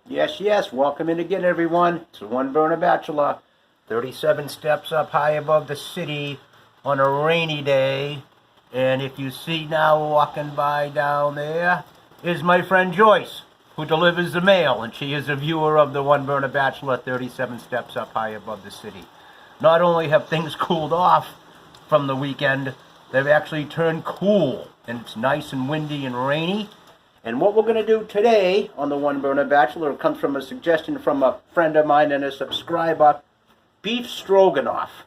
Yes, yes, welcome in again, everyone. It's the One Burner Bachelor, 37 steps up high above the city on a rainy day. And if you see now walking by down there is my friend Joyce, who delivers the mail, and she is a viewer of the One Burner Bachelor, 37 steps up high above the city. Not only have things cooled off from the weekend, they've actually turned cool, and it's nice and windy and rainy. And what we're going to do today on the One Burner Bachelor comes from a suggestion from a friend of mine and a subscriber, beef stroganoff.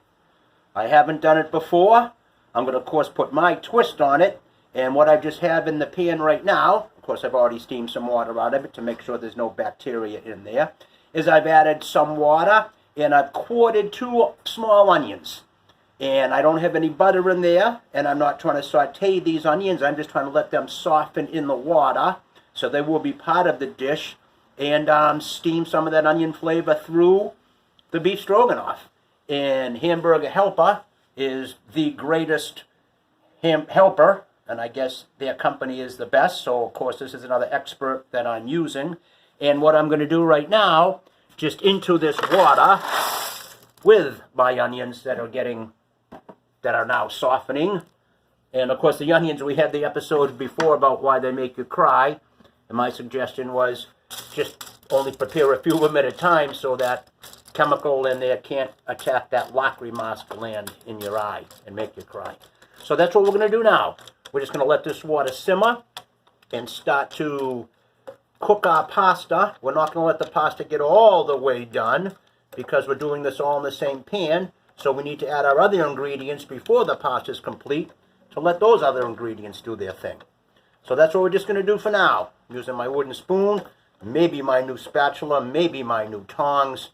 I haven't done it before. I'm going to, of course, put my twist on it. And what I just have in the pan right now, of course, I've already steamed some water out of it to make sure there's no bacteria in there, is I've added some water and I've quartered 2 small onions. And I don't have any butter in there, and I'm not trying to saute these onions. I'm just trying to let them soften in the water, so they will be part of the dish, and steam some of that onion flavor through the beef stroganoff. And Hamburger Helper is the greatest helper, and I guess their company is the best, so of course this is another expert that I'm using. And what I'm going to do right now, just into this water with my onions that are now softening. And of course the onions, we had the episode before about why they make you cry, and my suggestion was just only prepare a few of them at a time so that chemical in there can't attack that lacrimas gland in your eye and make you cry. So that's what we're going to do now. We're just going to let this water simmer and start to cook our pasta. We're not going to let the pasta get all the way done because we're doing this all in the same pan. So we need to add our other ingredients before the pasta is complete to let those other ingredients do their thing. So that's what we're just going to do for now. I'm using my wooden spoon, maybe my new spatula, maybe my new tongs.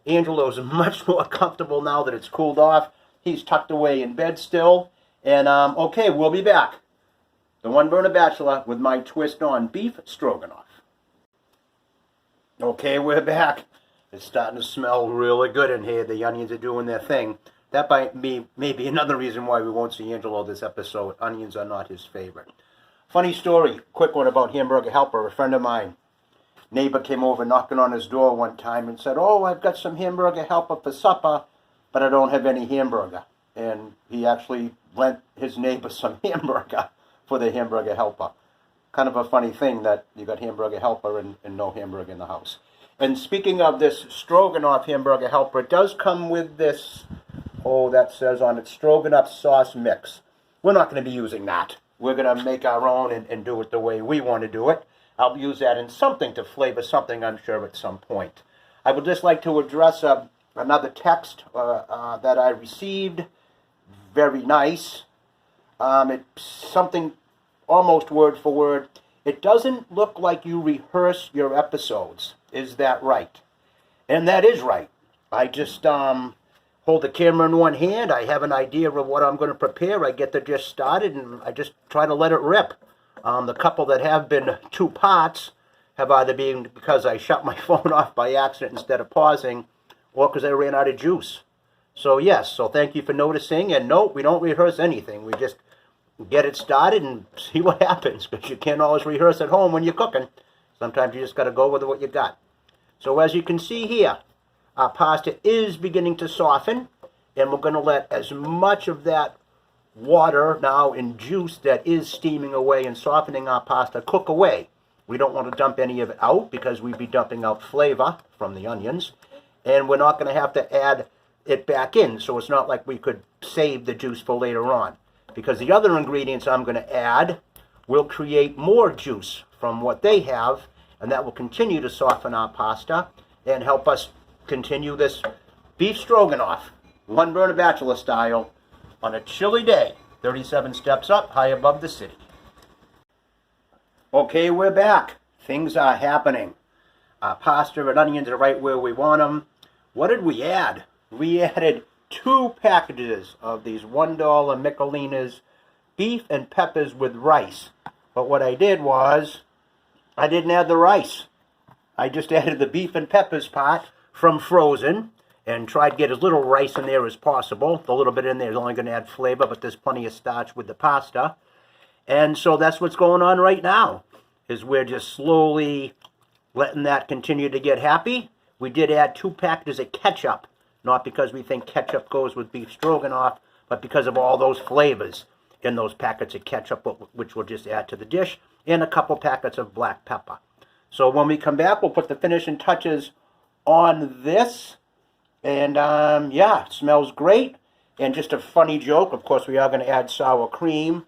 Angelo's much more comfortable now that it's cooled off. He's tucked away in bed still. And, okay, we'll be back. The One Burner Bachelor with my twist on beef stroganoff. Okay, we're back. It's starting to smell really good in here. The onions are doing their thing. That might be maybe another reason why we won't see Angelo this episode. Onions are not his favorite. Funny story, quick one about Hamburger Helper. A friend of mine, neighbor came over knocking on his door one time and said, "Oh, I've got some Hamburger Helper for supper, but I don't have any hamburger." And he actually lent his neighbor some hamburger for the Hamburger Helper. Kind of a funny thing that you got Hamburger Helper and no hamburger in the house. And speaking of this Stroganoff Hamburger Helper, it does come with this, that says on it, Stroganoff sauce mix. We're not going to be using that. We're going to make our own and do it the way we want to do it. I'll use that in something to flavor something, I'm sure, at some point. I would just like to address another text that I received. Very nice. It's something almost word for word. It doesn't look like you rehearse your episodes. Is that right? And that is right. I just hold the camera in one hand. I have an idea of what I'm going to prepare. I get the dish started, and I just try to let it rip. The couple that have been 2 parts have either been because I shut my phone off by accident instead of pausing, or because I ran out of juice. So yes, so thank you for noticing. And no, we don't rehearse anything. We just get it started and see what happens, because you can't always rehearse at home when you're cooking. Sometimes you just got to go with what you got. So as you can see here, our pasta is beginning to soften, and we're going to let as much of that water now in juice that is steaming away and softening our pasta cook away. We don't want to dump any of it out because we'd be dumping out flavor from the onions, and we're not going to have to add it back in, so it's not like we could save the juice for later on, because the other ingredients I'm going to add will create more juice from what they have, and that will continue to soften our pasta and help us continue this beef stroganoff, One Burner Bachelor style, on a chilly day, 37 steps up high above the city. Okay, we're back. Things are happening. Our pasta and onions are right where we want them. What did we add? We added 2 packages of these $1 Michelinas beef and peppers with rice. But what I did was, I didn't add the rice. I just added the beef and peppers part from frozen and tried to get as little rice in there as possible. The little bit in there is only going to add flavor, but there's plenty of starch with the pasta. And so that's what's going on right now, is we're just slowly letting that continue to get happy. We did add 2 packages of ketchup, not because we think ketchup goes with beef stroganoff, but because of all those flavors in those packets of ketchup, which we'll just add to the dish, and a couple packets of black pepper. So when we come back, we'll put the finishing touches on this. And yeah, it smells great. And just a funny joke, of course, we are going to add sour cream.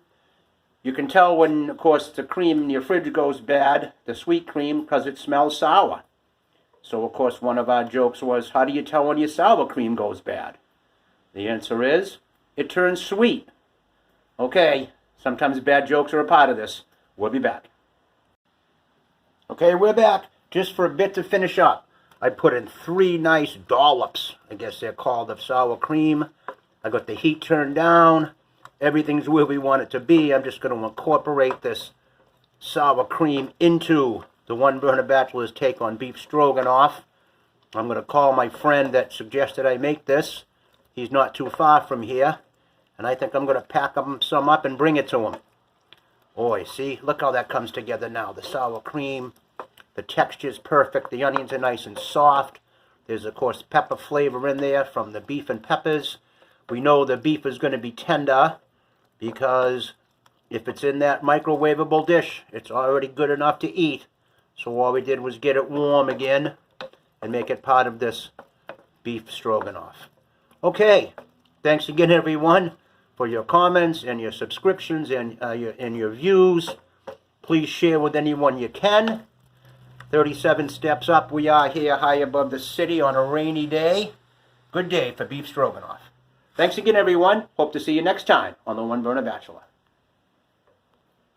You can tell when, of course, the cream in your fridge goes bad, the sweet cream, because it smells sour. So, of course, one of our jokes was, how do you tell when your sour cream goes bad? The answer is, it turns sweet. Okay, sometimes bad jokes are a part of this. We'll be back. Okay, we're back. Just for a bit to finish up, I put in 3 nice dollops, I guess they're called, of sour cream. I got the heat turned down. Everything's where we want it to be. I'm just going to incorporate this sour cream into the One Burner Bachelor's take on beef stroganoff. I'm going to call my friend that suggested I make this. He's not too far from here. And I think I'm going to pack some up and bring it to him. Boy, see? Look how that comes together now. The sour cream, the texture's perfect. The onions are nice and soft. There's, of course, pepper flavor in there from the beef and peppers. We know the beef is going to be tender because if it's in that microwavable dish, it's already good enough to eat. So all we did was get it warm again and make it part of this beef stroganoff. Okay, thanks again, everyone, for your comments and your subscriptions and your views. Please share with anyone you can. 37 steps up. We are here high above the city on a rainy day. Good day for beef stroganoff. Thanks again, everyone. Hope to see you next time on the One Burner Bachelor.